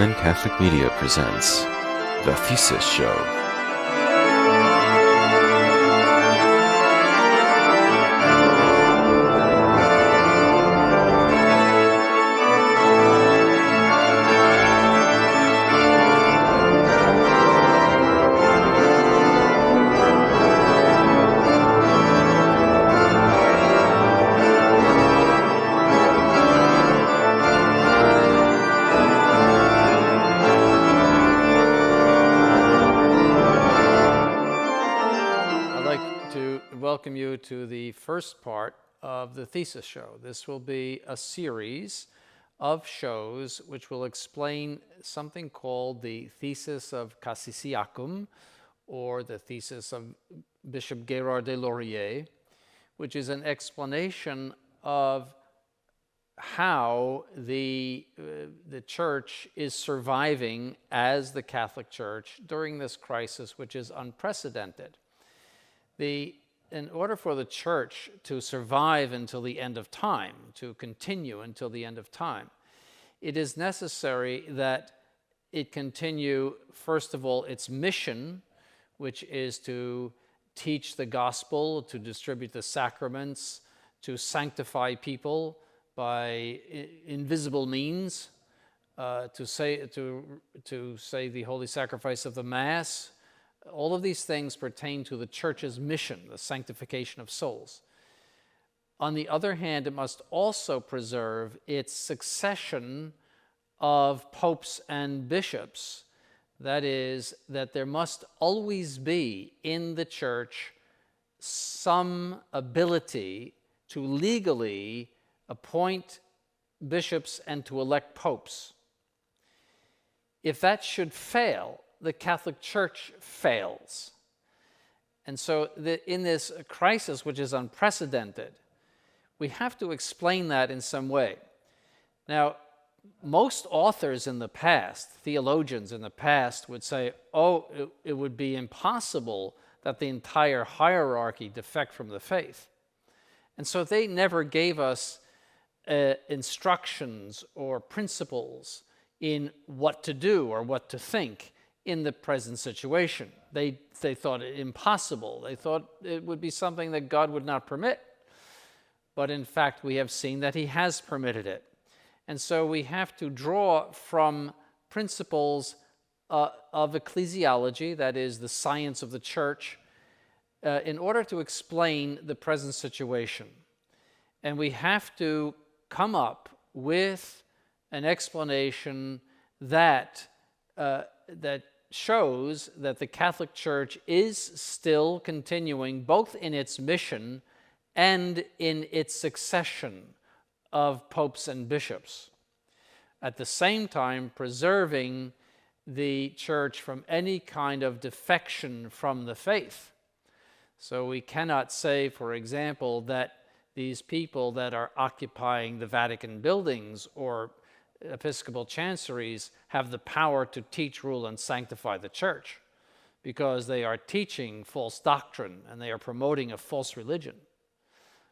Roman Catholic Media presents The Thesis Show. Welcome you to the first part of the Thesis Show. This will be a series of shows which will explain something called the Thesis of Cassisiacum, or the Thesis of Bishop Gérard de Laurier, which is an explanation of how the Church is surviving as the Catholic Church during this crisis, which is unprecedented. In order for the Church to survive until the end of time, to continue until the end of time, it is necessary that it continue, first of all, its mission, which is to teach the gospel, to distribute the sacraments, to sanctify people by invisible means, to say the holy sacrifice of the Mass. All of these things pertain to the Church's mission, the sanctification of souls. On the other hand, it must also preserve its succession of popes and bishops. That is, that there must always be in the Church some ability to legally appoint bishops and to elect popes. If that should fail, the Catholic Church fails. And so in this crisis, which is unprecedented, we have to explain that in some way. Now, most authors in the past, theologians in the past, would say, it would be impossible that the entire hierarchy defect from the faith. And so they never gave us instructions or principles in what to do or what to think in the present situation. They thought it impossible. They thought it would be something that God would not permit. But in fact, we have seen that He has permitted it. And so we have to draw from principles of ecclesiology, that is the science of the Church, in order to explain the present situation. And we have to come up with an explanation that shows that the Catholic Church is still continuing both in its mission and in its succession of popes and bishops, at the same time preserving the Church from any kind of defection from the faith. So we cannot say, for example, that these people that are occupying the Vatican buildings or Episcopal chanceries have the power to teach, rule, and sanctify the Church, because they are teaching false doctrine and they are promoting a false religion.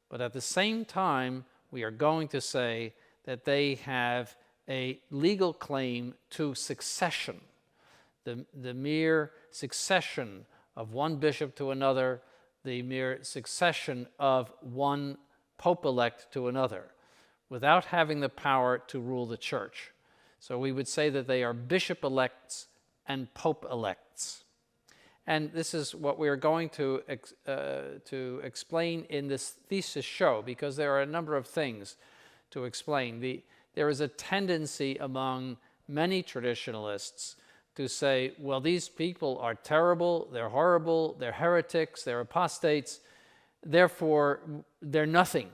But at the same time, we are going to say that they have a legal claim to succession, the mere succession of one bishop to another, the mere succession of one pope-elect to another, without having the power to rule the Church. So we would say that they are bishop-elects and pope-elects. And this is what we are going to explain in this thesis show, because there are a number of things to explain. There is a tendency among many traditionalists to say, well, these people are terrible, they're horrible, they're heretics, they're apostates, therefore they're nothing.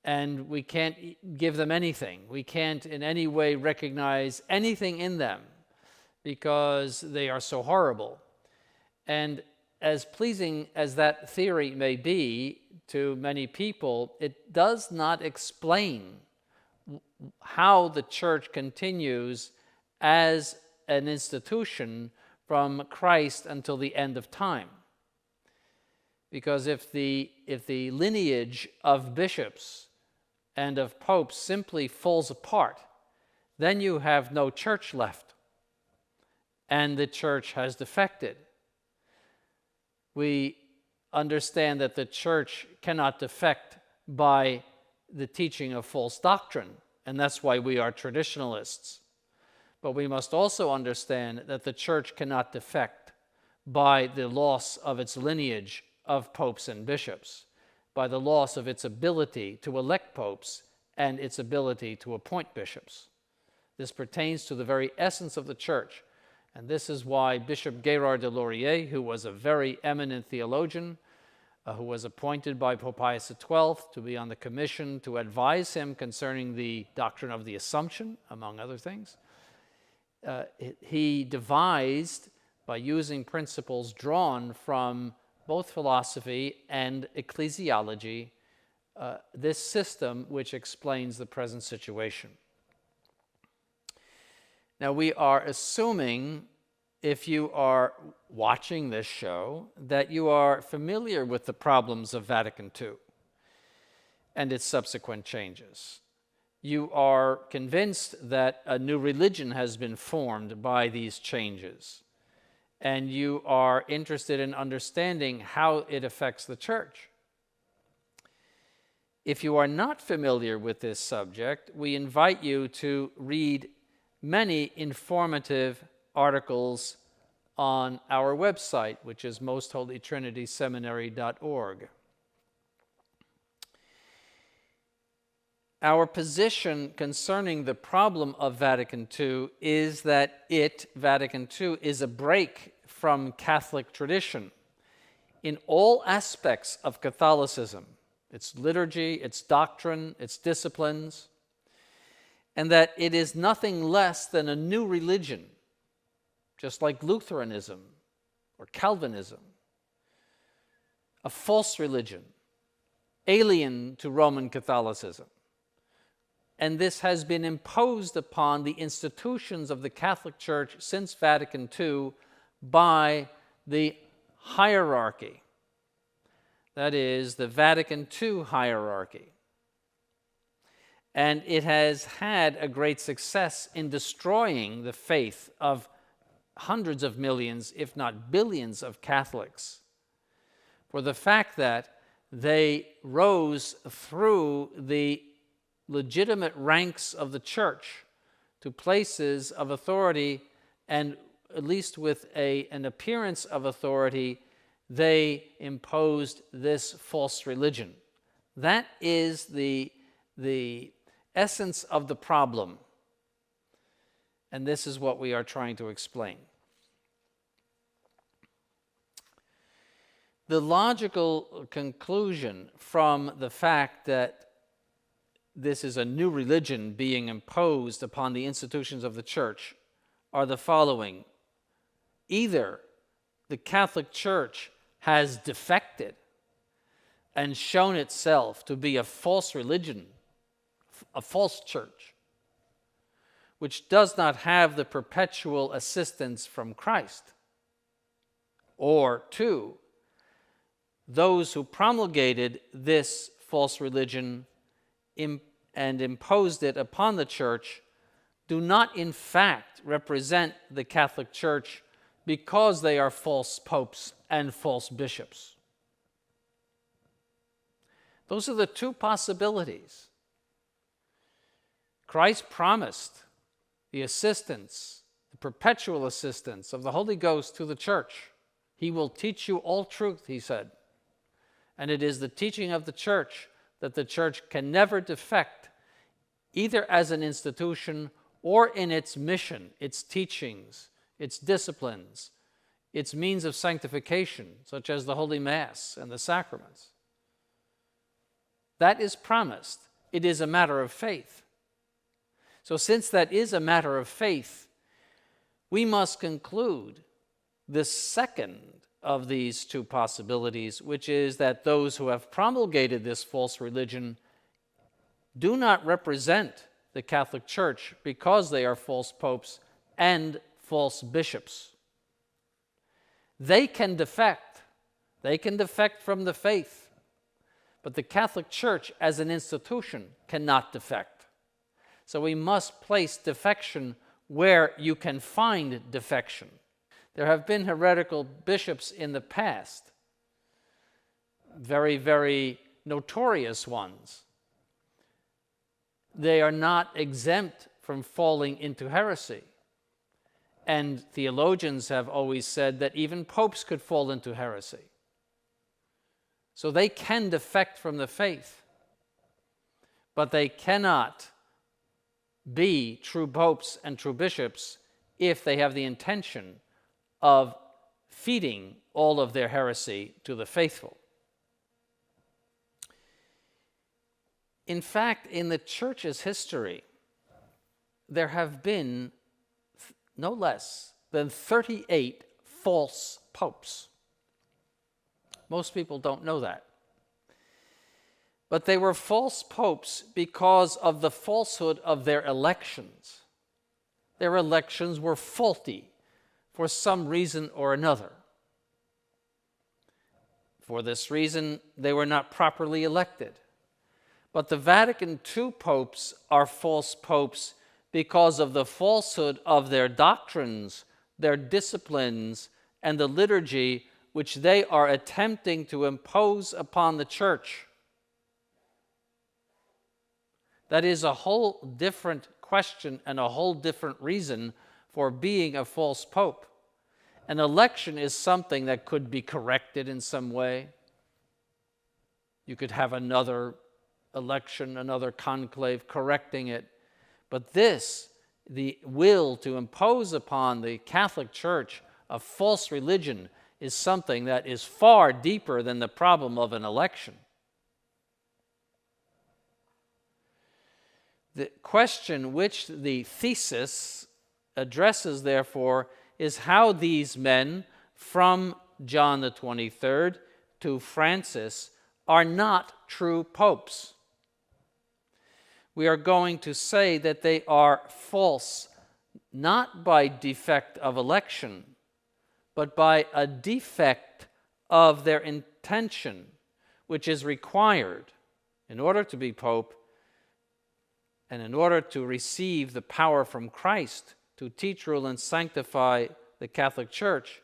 And we can't give them anything. We can't in any way recognize anything in them because they are so horrible. And as pleasing as that theory may be to many people, it does not explain how the Church continues as an institution from Christ until the end of time. Because if the lineage of bishops and of popes simply falls apart, then you have no church left, and the church has defected. We understand that the church cannot defect by the teaching of false doctrine, and that's why we are traditionalists. But we must also understand that the church cannot defect by the loss of its lineage of popes and bishops, by the loss of its ability to elect popes and its ability to appoint bishops. This pertains to the very essence of the church, and this is why Bishop Gérard de Laurier, who was a very eminent theologian, who was appointed by Pope Pius XII to be on the commission to advise him concerning the doctrine of the Assumption, among other things, he devised, by using principles drawn from both philosophy and ecclesiology, this system which explains the present situation. Now, we are assuming, if you are watching this show, that you are familiar with the problems of Vatican II and its subsequent changes. You are convinced that a new religion has been formed by these changes, and you are interested in understanding how it affects the church. If you are not familiar with this subject, we invite you to read many informative articles on our website, which is mostholytrinityseminary.org. Our position concerning the problem of Vatican II is that Vatican II, is a break from Catholic tradition in all aspects of Catholicism, its liturgy, its doctrine, its disciplines, and that it is nothing less than a new religion, just like Lutheranism or Calvinism, a false religion, alien to Roman Catholicism. And this has been imposed upon the institutions of the Catholic Church since Vatican II by the hierarchy. That is, the Vatican II hierarchy. And it has had a great success in destroying the faith of hundreds of millions, if not billions, of Catholics, for the fact that they rose through the legitimate ranks of the church to places of authority, and at least with an appearance of authority, they imposed this false religion. That is the essence of the problem, and this is what we are trying to explain. The logical conclusion from the fact that this is a new religion being imposed upon the institutions of the church are the following. Either the Catholic Church has defected and shown itself to be a false religion, a false church, which does not have the perpetual assistance from Christ. Or two, those who promulgated this false religion and imposed it upon the church do not in fact represent the Catholic Church because they are false popes and false bishops. Those are the two possibilities. Christ promised the assistance, the perpetual assistance of the Holy Ghost to the church. He will teach you all truth, he said. And it is the teaching of the church that the church can never defect, either as an institution or in its mission, its teachings, its disciplines, its means of sanctification, such as the Holy Mass and the sacraments. That is promised. It is a matter of faith. So since that is a matter of faith, we must conclude the second of these two possibilities, which is that those who have promulgated this false religion do not represent the Catholic Church because they are false popes and false bishops. They can defect. They can defect from the faith. But the Catholic Church as an institution cannot defect. So we must place defection where you can find defection. There have been heretical bishops in the past, very, very notorious ones. They are not exempt from falling into heresy. And theologians have always said that even popes could fall into heresy. So they can defect from the faith, but they cannot be true popes and true bishops if they have the intention of feeding all of their heresy to the faithful. In fact, in the church's history, there have been no less than 38 false popes. Most people don't know that. But they were false popes because of the falsehood of their elections. Their elections were faulty for some reason or another. For this reason, they were not properly elected. But the Vatican II popes are false popes because of the falsehood of their doctrines, their disciplines, and the liturgy which they are attempting to impose upon the church. That is a whole different question and a whole different reason for being a false pope. An election is something that could be corrected in some way. You could have another election, another conclave correcting it. But this, the will to impose upon the Catholic Church a false religion, is something that is far deeper than the problem of an election. The question which the thesis addresses, therefore, is how these men, from John the 23rd to Francis, are not true popes. We are going to say that they are false, not by defect of election, but by a defect of their intention, which is required in order to be pope and in order to receive the power from Christ to teach, rule, and sanctify the Catholic Church,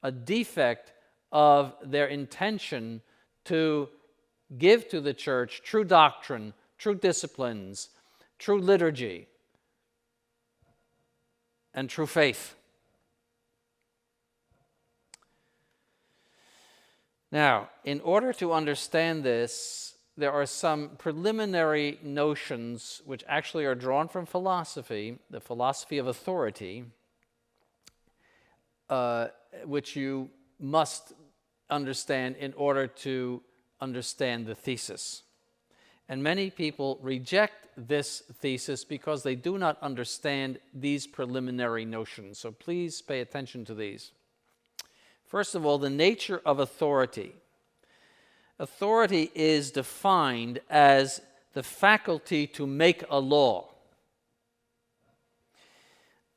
a defect of their intention to give to the Church true doctrine, true disciplines, true liturgy, and true faith. Now, in order to understand this, there are some preliminary notions which actually are drawn from philosophy, the philosophy of authority, which you must understand in order to understand the thesis. And many people reject this thesis because they do not understand these preliminary notions. So please pay attention to these. First of all, the nature of authority. Authority is defined as the faculty to make a law.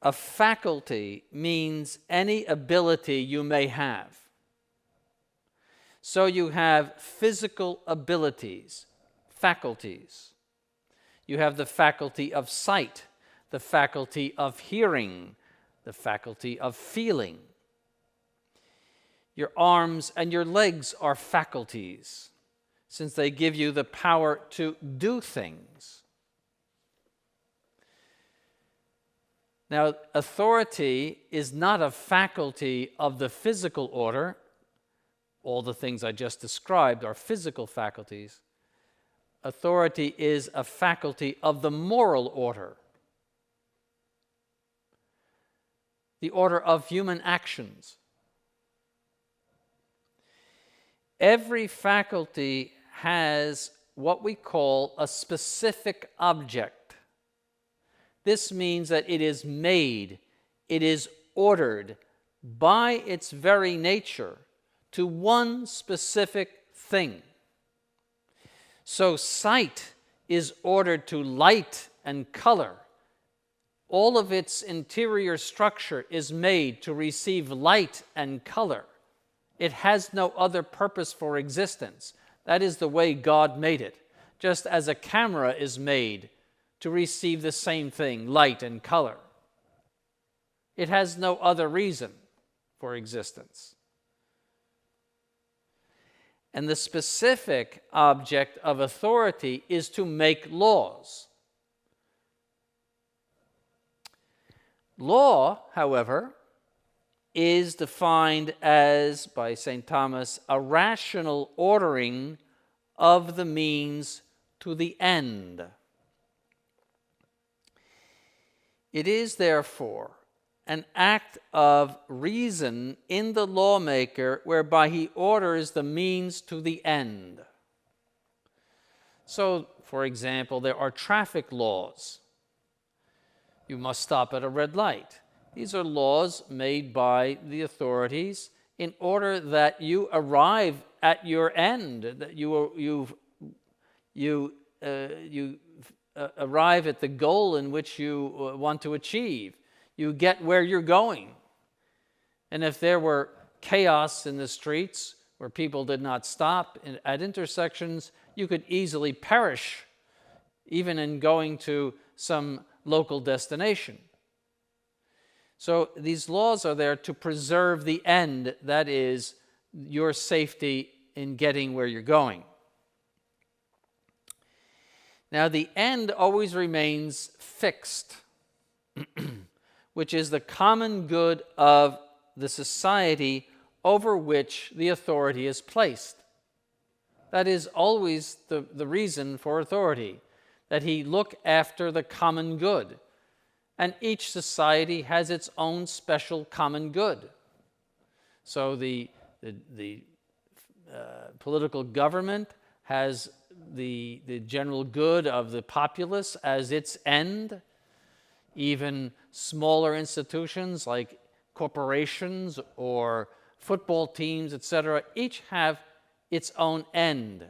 A faculty means any ability you may have. So you have physical abilities, faculties. You have the faculty of sight, the faculty of hearing, the faculty of feeling. Your arms and your legs are faculties, since they give you the power to do things. Now, authority is not a faculty of the physical order. All the things I just described are physical faculties. Authority is a faculty of the moral order, the order of human actions. Every faculty has what we call a specific object. This means that it is made, it is ordered by its very nature to one specific thing. So sight is ordered to light and color. All of its interior structure is made to receive light and color. It has no other purpose for existence. That is the way God made it. Just as a camera is made to receive the same thing, light and color. It has no other reason for existence. And the specific object of authority is to make laws. Law, however, is defined as, by St. Thomas, a rational ordering of the means to the end. It is, therefore, an act of reason in the lawmaker whereby he orders the means to the end. So, for example, there are traffic laws. You must stop at a red light. These are laws made by the authorities in order that you arrive at your end, that you arrive at the goal in which you want to achieve. You get where you're going. And if there were chaos in the streets where people did not stop at intersections, you could easily perish even in going to some local destination. So these laws are there to preserve the end, that is, your safety in getting where you're going. Now, the end always remains fixed, which is the common good of the society over which the authority is placed. That is always the reason for authority, that he look after the common good. And each society has its own special common good. So the political government has the general good of the populace as its end. Even smaller institutions like corporations or football teams, etc., each have its own end.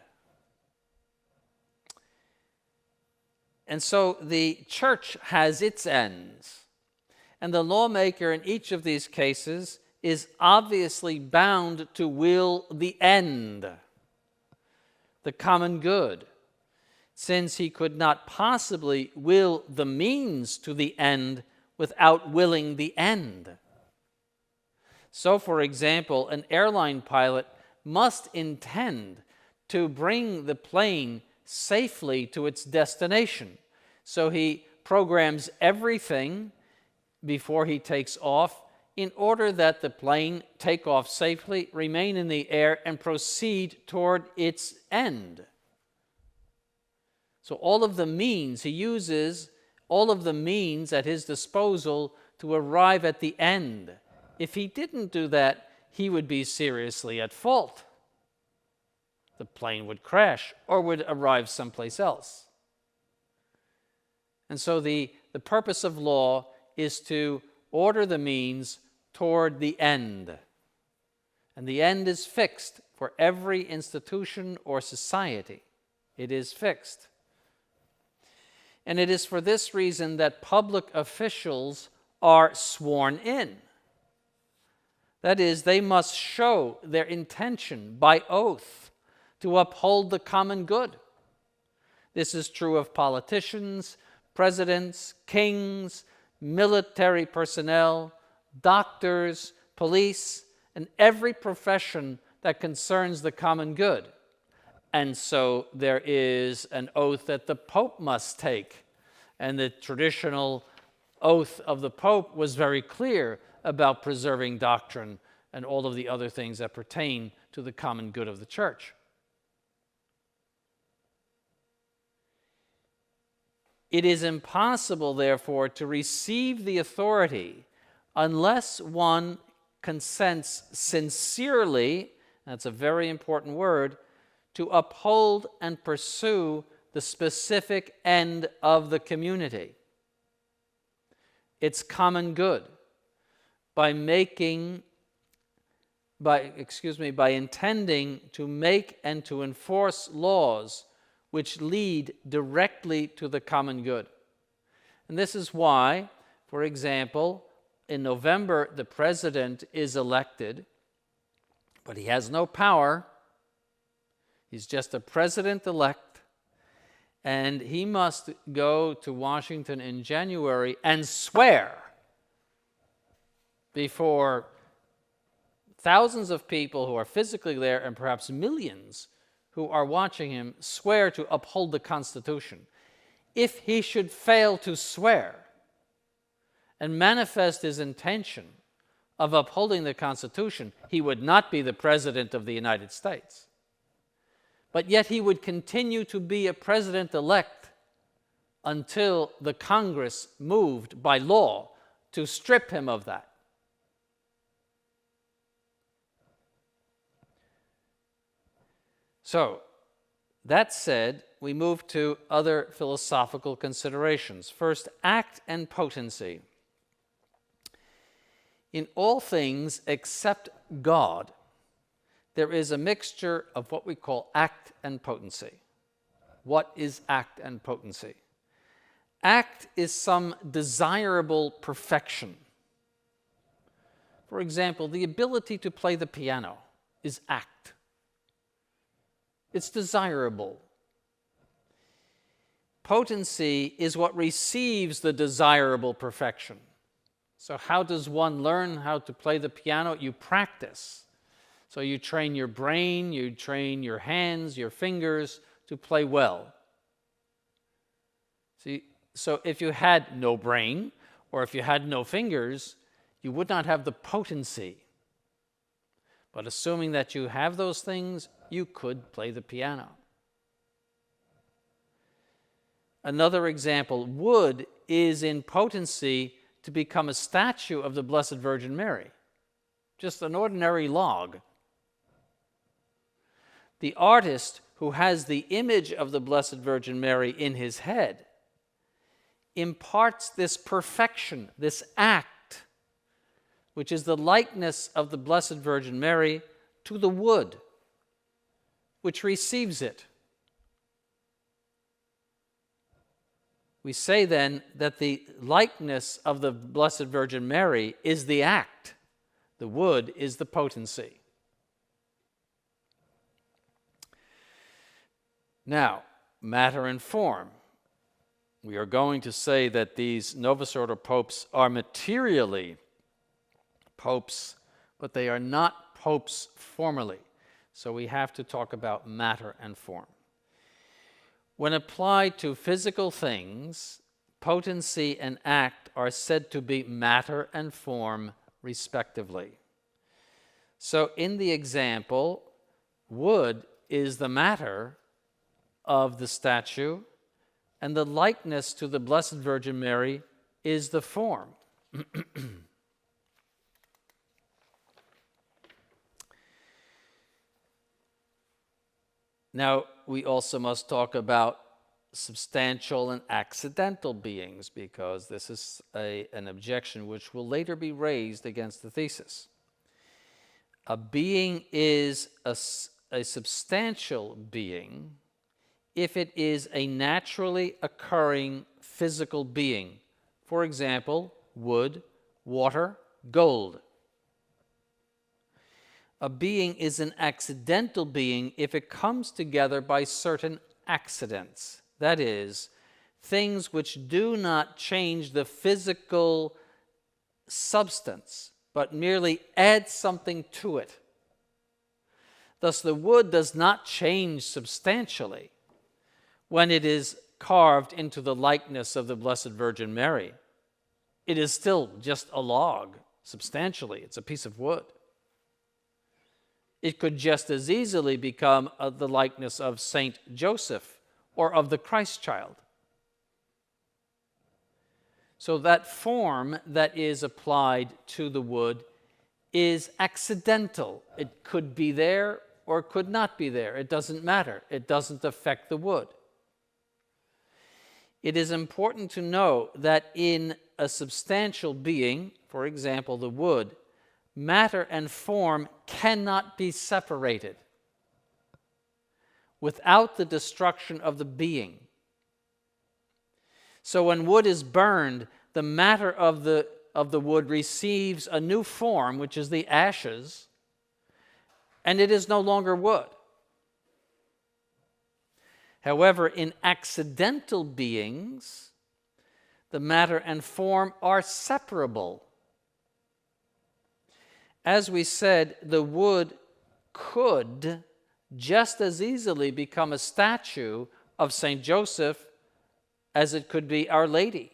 And so the church has its ends. And the lawmaker in each of these cases is obviously bound to will the end, the common good, since he could not possibly will the means to the end without willing the end. So, for example, an airline pilot must intend to bring the plane safely to its destination. So he programs everything before he takes off in order that the plane take off safely, remain in the air, and proceed toward its end. So all of the means, he uses all of the means at his disposal to arrive at the end. If he didn't do that, he would be seriously at fault. The plane would crash or would arrive someplace else. And so the purpose of law is to order the means toward the end. And the end is fixed for every institution or society. It is fixed. And it is for this reason that public officials are sworn in. That is, they must show their intention by oath to uphold the common good. This is true of politicians, presidents, kings, military personnel, doctors, police, and every profession that concerns the common good. And so there is an oath that the Pope must take. And the traditional oath of the Pope was very clear about preserving doctrine and all of the other things that pertain to the common good of the church. It is impossible, therefore, to receive the authority unless one consents sincerely, that's a very important word, to uphold and pursue the specific end of the community, its common good, by intending to make and to enforce laws which lead directly to the common good. And this is why, for example, in November, the president is elected, but he has no power. He's just a president-elect, And he must go to Washington in January and swear before thousands of people who are physically there and perhaps millions who are watching him, swear to uphold the Constitution. If he should fail to swear and manifest his intention of upholding the Constitution, he would not be the President of the United States. But yet he would continue to be a president-elect until the Congress moved by law to strip him of that. So, that said, we move to other philosophical considerations. First, act and potency. In all things except God, there is a mixture of what we call act and potency. What is act and potency? Act is some desirable perfection. For example, the ability to play the piano is act. It's desirable. Potency is what receives the desirable perfection. So how does one learn how to play the piano? You practice. So you train your brain, you train your hands, your fingers to play well. See, so if you had no brain, or if you had no fingers, you would not have the potency. But assuming that you have those things, you could play the piano. Another example, wood is in potency to become a statue of the Blessed Virgin Mary, just an ordinary log. The artist who has the image of the Blessed Virgin Mary in his head imparts this perfection, this act, which is the likeness of the Blessed Virgin Mary, to the wood, which receives it. We say then that the likeness of the Blessed Virgin Mary is the act. The wood is the potency. Now, matter and form. We are going to say that these Novus Ordo popes are materially popes, but they are not popes formally. So we have to talk about matter and form. When applied to physical things, potency and act are said to be matter and form, respectively. So in the example, wood is the matter of the statue, and the likeness to the Blessed Virgin Mary is the form. Now, we also must talk about substantial and accidental beings, because this is an objection which will later be raised against the thesis. A being is a substantial being if it is a naturally occurring physical being. For example, wood, water, gold. A being is an accidental being if it comes together by certain accidents. That is, things which do not change the physical substance, but merely add something to it. Thus, the wood does not change substantially when it is carved into the likeness of the Blessed Virgin Mary. It is still just a log, substantially. It's a piece of wood. It could just as easily become the likeness of Saint Joseph or of the Christ child. So that form that is applied to the wood is accidental. It could be there or it could not be there. It doesn't matter. It doesn't affect the wood. It is important to know that in a substantial being, for example, the wood, matter and form cannot be separated without the destruction of the being. So when wood is burned, the matter of the wood receives a new form, which is the ashes, and it is no longer wood. However, in accidental beings, the matter and form are separable. As we said, the wood could just as easily become a statue of St. Joseph as it could be Our Lady.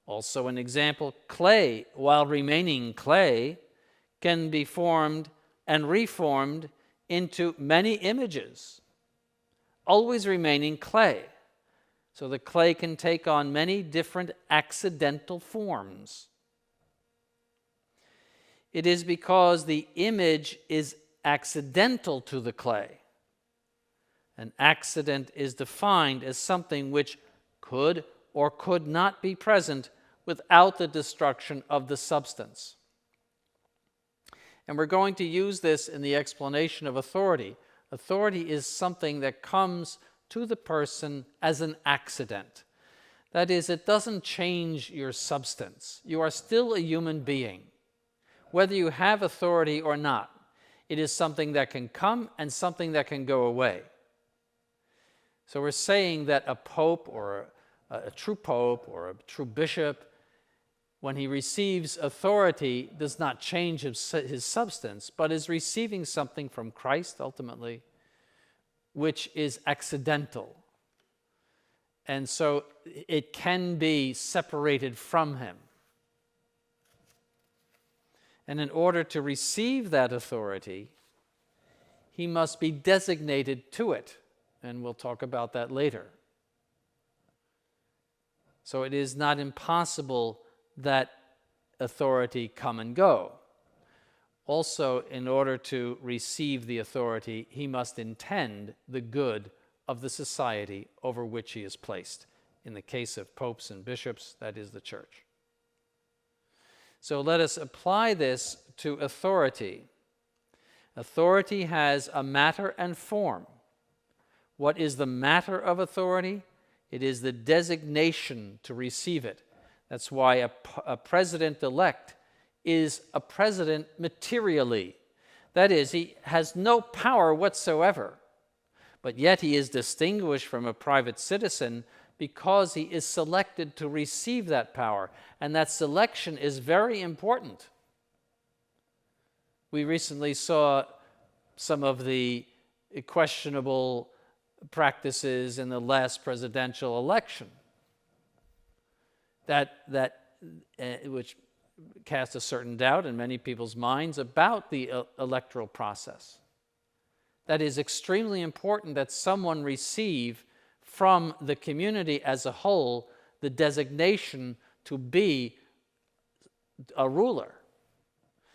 Also an example, clay, while remaining clay, can be formed and reformed into many images, always remaining clay. So the clay can take on many different accidental forms. It is because the image is accidental to the clay. An accident is defined as something which could or could not be present without the destruction of the substance. And we're going to use this in the explanation of authority. Authority is something that comes to the person as an accident. That is, it doesn't change your substance. You are still a human being, whether you have authority or not. It is something that can come and something that can go away. So we're saying that a pope or a true pope or a true bishop, when he receives authority, does not change his substance, but is receiving something from Christ ultimately, which is accidental. And so it can be separated from him. And in order to receive that authority, he must be designated to it. And we'll talk about that later. So it is not impossible that authority come and go. Also, in order to receive the authority, he must intend the good of the society over which he is placed. In the case of popes and bishops, that is the church. So let us apply this to authority. Authority has a matter and form. What is the matter of authority? It is the designation to receive it. That's why a president-elect is a president materially. That is, he has no power whatsoever, but yet he is distinguished from a private citizen because he is selected to receive that power, and that selection is very important. We recently saw some of the questionable practices in the last presidential election which cast a certain doubt in many people's minds about the electoral process. That is extremely important that someone receive from the community as a whole the designation to be a ruler.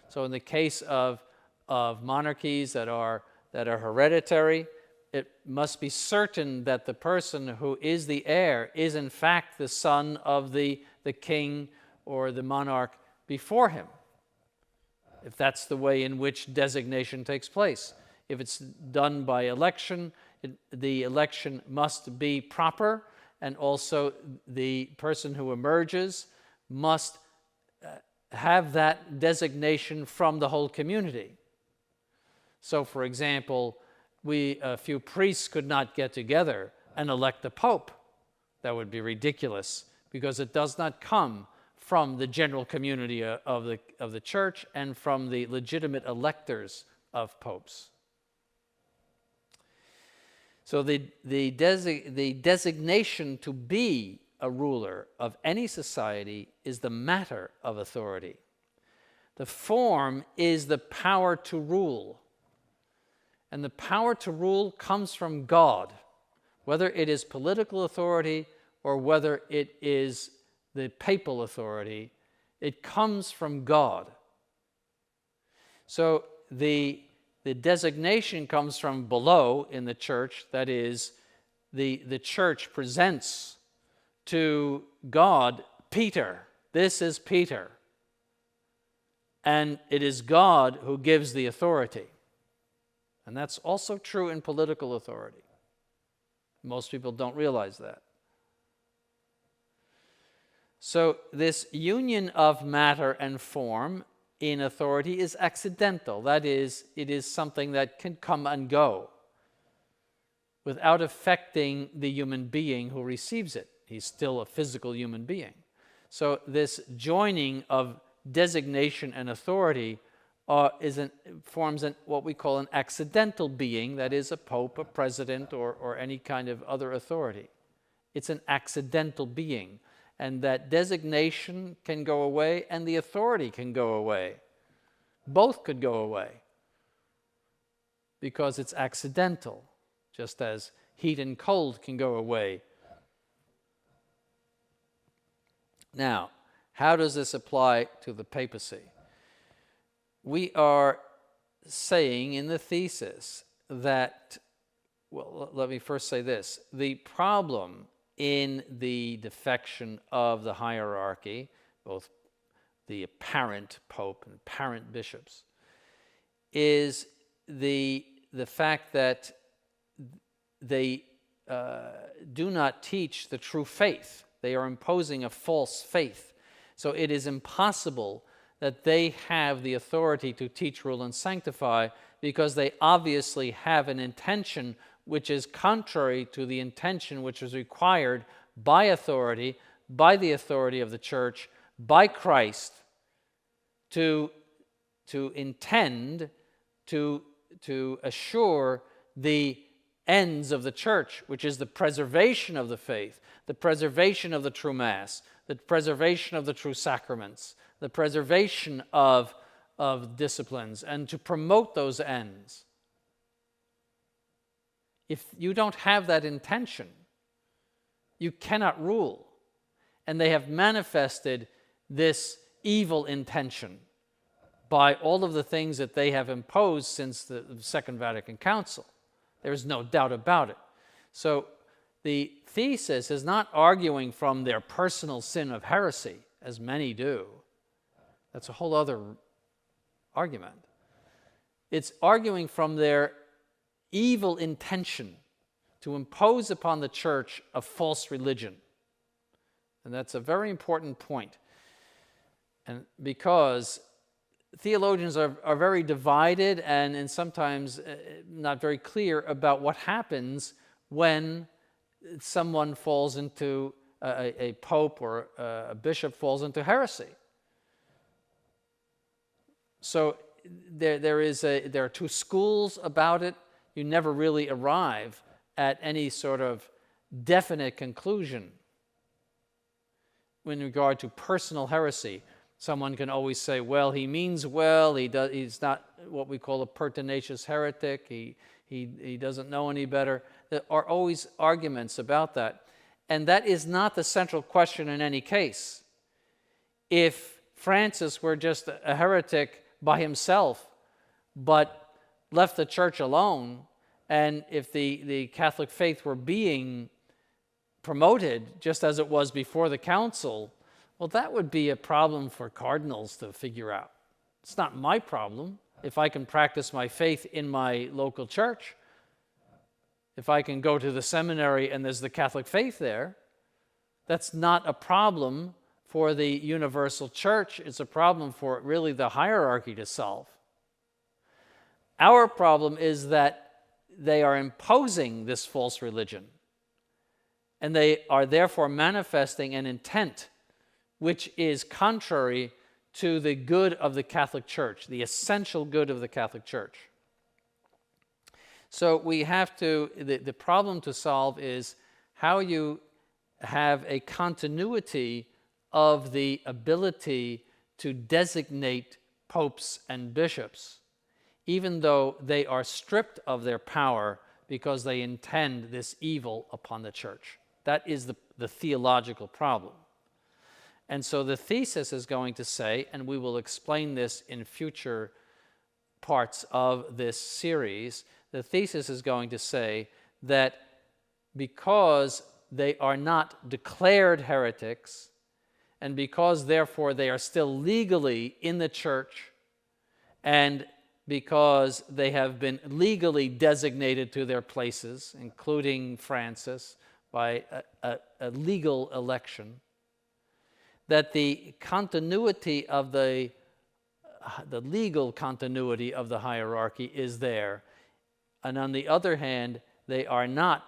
So in the case of monarchies that are hereditary, it must be certain that the person who is the heir is in fact the son of the king or the monarch before him, if that's the way in which designation takes place. If it's done by election, the election must be proper, and also the person who emerges must have that designation from the whole community. So, for example, a few priests could not get together and elect a pope. That would be ridiculous, because it does not come from the general community of the church and from the legitimate electors of popes. So the designation to be a ruler of any society is the matter of authority. The form is the power to rule. And the power to rule comes from God, whether it is political authority or whether it is the papal authority. It comes from God. So the designation comes from below in the church. That is, the church presents to God Peter. This is Peter. And it is God who gives the authority. And that's also true in political authority. Most people don't realize that. So this union of matter and form in authority is accidental. That is, it is something that can come and go. without affecting the human being who receives it. He's still a physical human being. So this joining of designation and authority forms what we call an accidental being, that is a pope, a president, or any kind of other authority. It's an accidental being, and that designation can go away and the authority can go away. Both could go away because it's accidental, just as heat and cold can go away. Now, how does this apply to the papacy? We are saying in the thesis that, well, let me first say this. The problem in the defection of the hierarchy, both the apparent pope and apparent bishops, is the fact that they do not teach the true faith. They are imposing a false faith. So it is impossible that they have the authority to teach, rule, and sanctify, because they obviously have an intention which is contrary to the intention which is required by authority, by the authority of the church, by Christ, to intend to assure the ends of the church, which is the preservation of the faith, the preservation of the true Mass, the preservation of the true sacraments, the preservation of disciplines, and to promote those ends. If you don't have that intention, you cannot rule. And they have manifested this evil intention by all of the things that they have imposed since the Second Vatican Council. There's no doubt about it. So the thesis is not arguing from their personal sin of heresy, as many do. That's a whole other argument. It's arguing from their evil intention to impose upon the church a false religion. And that's a very important point. And because theologians are very divided and sometimes not very clear about what happens when someone falls into, a pope or a bishop falls into heresy. So there are two schools about it. You never really arrive at any sort of definite conclusion in regard to personal heresy. Someone can always say, well, he means well, he's not what we call a pertinacious heretic, he doesn't know any better. There are always arguments about that. And that is not the central question in any case. If Francis were just a heretic by himself, but left the church alone, and if the Catholic faith were being promoted just as it was before the council, well, that would be a problem for cardinals to figure out. It's not my problem if I can practice my faith in my local church. If I can go to the seminary and there's the Catholic faith there, that's not a problem for the universal church. It's a problem for really the hierarchy to solve. Our problem is that they are imposing this false religion, and they are therefore manifesting an intent which is contrary to the good of the Catholic Church, the essential good of the Catholic Church. So we have to, the problem to solve is how you have a continuity of the ability to designate popes and bishops, even though they are stripped of their power because they intend this evil upon the church. That is the theological problem. And so the thesis is going to say, and we will explain this in future parts of this series, the thesis is going to say that because they are not declared heretics, and because therefore they are still legally in the church, and because they have been legally designated to their places, including Francis, by a legal election, that the continuity of the legal continuity of the hierarchy is there. And on the other hand, they are not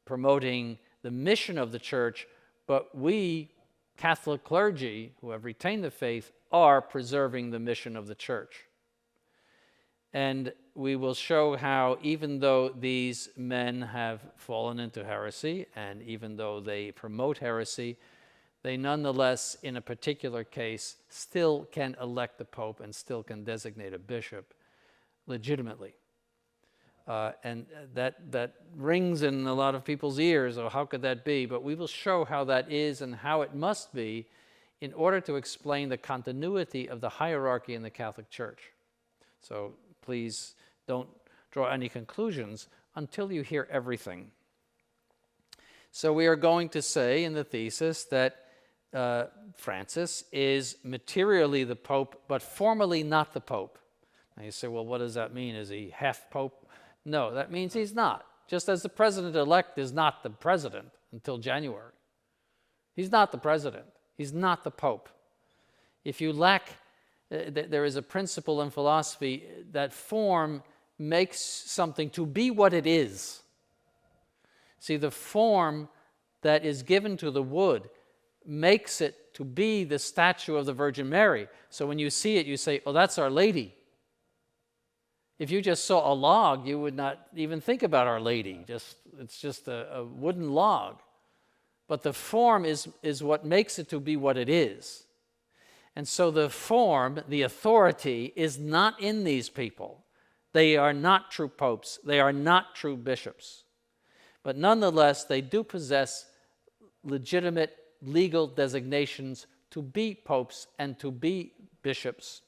promoting the mission of the church, but we, Catholic clergy who have retained the faith, are preserving the mission of the church. And we will show how, even though these men have fallen into heresy, and even though they promote heresy, they nonetheless, in a particular case, still can elect the Pope and still can designate a bishop legitimately. And that rings in a lot of people's ears, or how could that be? But we will show how that is and how it must be in order to explain the continuity of the hierarchy in the Catholic Church. So please don't draw any conclusions until you hear everything. So we are going to say in the thesis that Francis is materially the Pope, but formally not the Pope. Now you say, well, what does that mean? Is he half Pope? No, that means he's not. Just as the president-elect is not the president until January. He's not the president. He's not the Pope. If you lack, there is a principle in philosophy that form makes something to be what it is. See, the form that is given to the wood makes it to be the statue of the Virgin Mary. So when you see it, you say, oh, that's Our Lady. If you just saw a log, you would not even think about Our Lady. It's just a wooden log. But the form is what makes it to be what it is. And so the form, the authority, is not in these people. They are not true popes. They are not true bishops. But nonetheless, they do possess legitimate legal designations to be popes and to be bishops.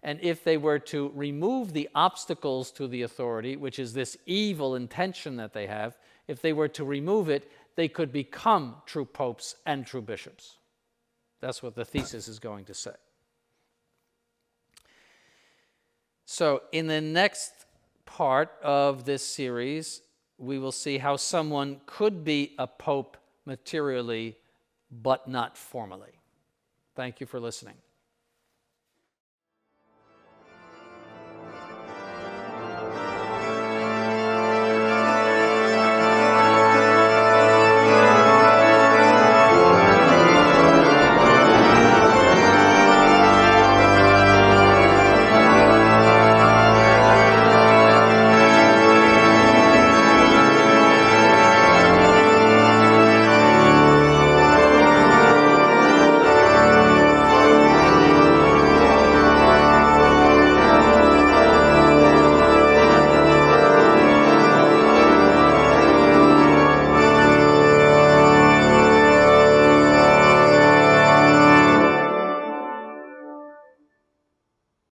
And if they were to remove the obstacles to the authority, which is this evil intention that they have, if they were to remove it, they could become true popes and true bishops. That's what the thesis is going to say. So in the next part of this series, we will see how someone could be a pope materially, but not formally. Thank you for listening.